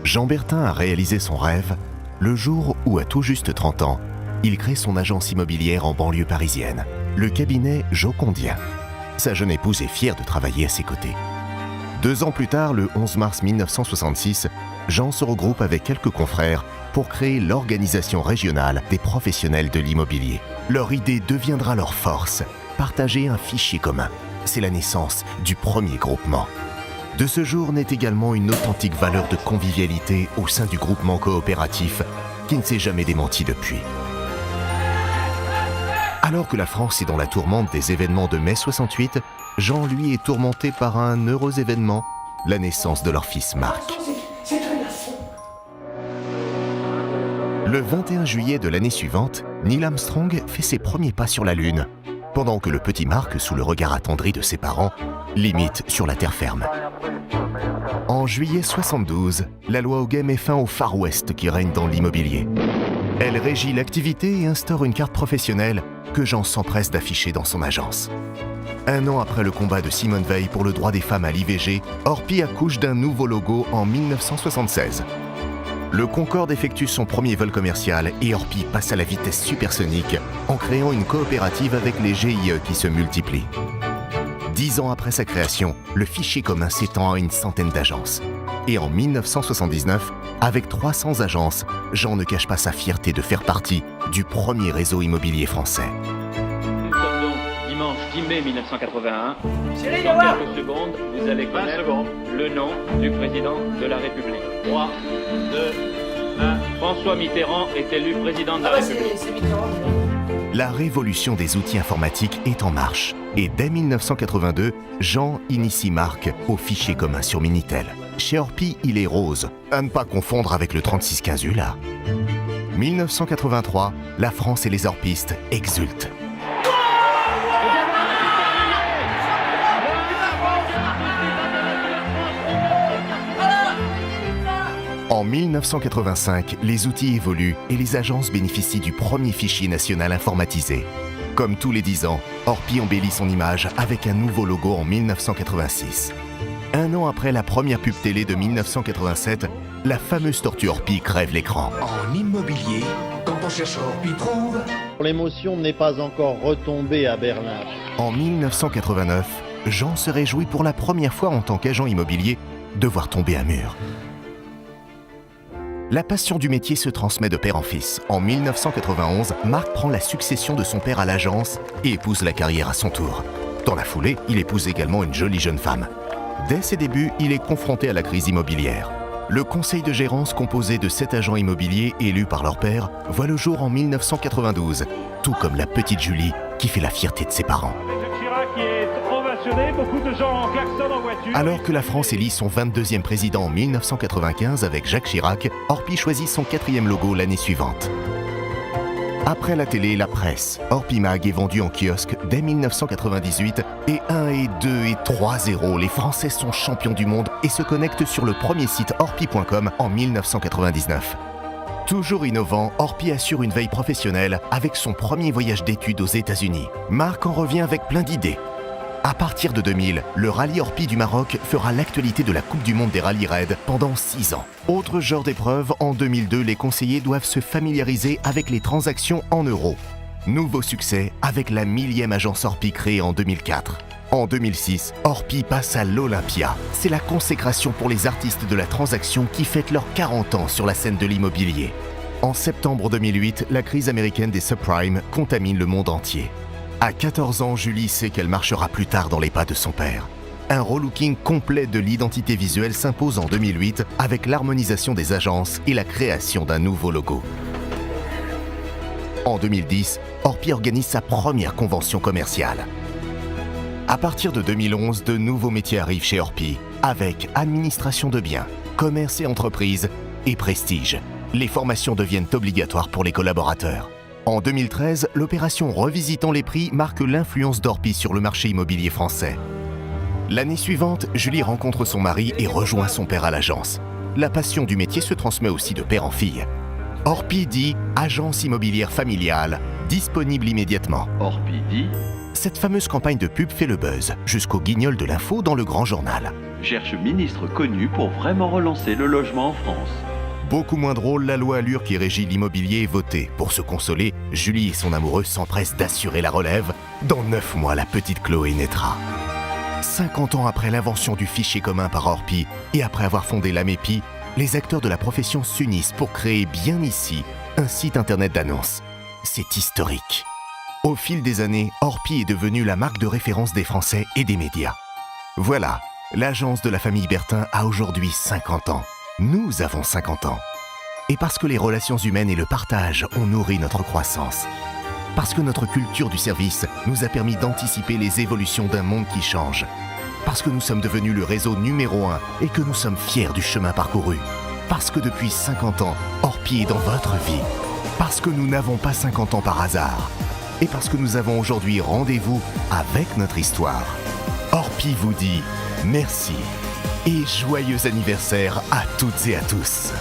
Jean Bertin a réalisé son rêve le jour où, à tout juste 30 ans, il crée son agence immobilière en banlieue parisienne, le cabinet Jocondien. Sa jeune épouse est fière de travailler à ses côtés. 2 ans plus tard, le 11 mars 1966, Jean se regroupe avec quelques confrères pour créer l'Organisation régionale des professionnels de l'immobilier. Leur idée deviendra leur force, partager un fichier commun. C'est la naissance du premier groupement. De ce jour naît également une authentique valeur de convivialité au sein du groupement coopératif qui ne s'est jamais démenti depuis. Alors que la France est dans la tourmente des événements de mai 68, Jean, lui, est tourmenté par un heureux événement, la naissance de leur fils Marc. Le 21 juillet de l'année suivante, Neil Armstrong fait ses premiers pas sur la Lune, pendant que le petit Marc, sous le regard attendri de ses parents, l'imite sur la terre ferme. En juillet 72, la loi Hoguet met fin au Far West qui règne dans l'immobilier. Elle régit l'activité et instaure une carte professionnelle que Jean s'empresse d'afficher dans son agence. 1 an après le combat de Simone Veil pour le droit des femmes à l'IVG, Orpi accouche d'un nouveau logo en 1976. Le Concorde effectue son premier vol commercial et Orpi passe à la vitesse supersonique en créant une coopérative avec les GIE qui se multiplient. 10 ans après sa création, le fichier commun s'étend à une centaine d'agences. Et en 1979, avec 300 agences, Jean ne cache pas sa fierté de faire partie du premier réseau immobilier français. Nous sommes donc dimanche 10 mai 1981. Dans quelques secondes, vous allez connaître le nom du président de la République. 3, 2, 1. François Mitterrand est élu président de la République. C'est Mitterrand. La révolution des outils informatiques est en marche. Et dès 1982, Jean initie Marc au fichier commun sur Minitel. Chez Orpi, il est rose, à ne pas confondre avec le 3615 ULA. 1983, la France et les orpistes exultent. En 1985, les outils évoluent et les agences bénéficient du premier fichier national informatisé. Comme tous les 10 ans, Orpi embellit son image avec un nouveau logo en 1986. 1 an après la première pub télé de 1987, la fameuse tortue Orpi crève l'écran. En immobilier, quand on cherche Orpi trouve. L'émotion n'est pas encore retombée à Berlin. En 1989, Jean se réjouit pour la première fois en tant qu'agent immobilier de voir tomber un mur. La passion du métier se transmet de père en fils. En 1991, Marc prend la succession de son père à l'agence et épouse la carrière à son tour. Dans la foulée, il épouse également une jolie jeune femme. Dès ses débuts, il est confronté à la crise immobilière. Le conseil de gérance composé de 7 agents immobiliers élus par leur père voit le jour en 1992, tout comme la petite Julie qui fait la fierté de ses parents. Beaucoup de gens klaxonnent en voiture. Alors que la France élit son 22e président en 1995 avec Jacques Chirac, Orpi choisit son 4e logo l'année suivante. Après la télé et la presse, Orpi Mag est vendu en kiosque dès 1998 et 1 et 2 et 3-0, les Français sont champions du monde et se connectent sur le premier site orpi.com en 1999. Toujours innovant, Orpi assure une veille professionnelle avec son premier voyage d'études aux États-Unis. Marc en revient avec plein d'idées. À partir de 2000, le rallye Orpi du Maroc fera l'actualité de la Coupe du Monde des rallyes raids pendant 6 ans. Autre genre d'épreuve, en 2002, les conseillers doivent se familiariser avec les transactions en euros. Nouveau succès avec la 1000e agence Orpi créée en 2004. En 2006, Orpi passe à l'Olympia. C'est la consécration pour les artistes de la transaction qui fêtent leurs 40 ans sur la scène de l'immobilier. En septembre 2008, la crise américaine des subprimes contamine le monde entier. À 14 ans, Julie sait qu'elle marchera plus tard dans les pas de son père. Un relooking complet de l'identité visuelle s'impose en 2008 avec l'harmonisation des agences et la création d'un nouveau logo. En 2010, Orpi organise sa première convention commerciale. À partir de 2011, de nouveaux métiers arrivent chez Orpi, avec administration de biens, commerce et entreprise et prestige. Les formations deviennent obligatoires pour les collaborateurs. En 2013, l'opération Revisitant les prix marque l'influence d'Orpi sur le marché immobilier français. L'année suivante, Julie rencontre son mari et rejoint son père à l'agence. La passion du métier se transmet aussi de père en fille. Orpi dit « agence immobilière familiale, disponible immédiatement ». Orpi dit Cette fameuse campagne de pub fait le buzz, jusqu'au guignol de l'info dans le grand journal. Cherche ministre connu pour vraiment relancer le logement en France. Beaucoup moins drôle, la loi Allure qui régit l'immobilier est votée. Pour se consoler, Julie et son amoureux s'empressent d'assurer la relève. Dans 9 mois, la petite Chloé naîtra. 50 ans après l'invention du fichier commun par Orpi et après avoir fondé l'Amépi, les acteurs de la profession s'unissent pour créer bien ici un site internet d'annonces. C'est historique. Au fil des années, Orpi est devenue la marque de référence des Français et des médias. Voilà, l'agence de la famille Bertin a aujourd'hui 50 ans. Nous avons 50 ans. Et parce que les relations humaines et le partage ont nourri notre croissance. Parce que notre culture du service nous a permis d'anticiper les évolutions d'un monde qui change. Parce que nous sommes devenus le réseau numéro 1 et que nous sommes fiers du chemin parcouru. Parce que depuis 50 ans, Orpi est dans votre vie. Parce que nous n'avons pas 50 ans par hasard. Et parce que nous avons aujourd'hui rendez-vous avec notre histoire. Orpi vous dit merci et joyeux anniversaire à toutes et à tous.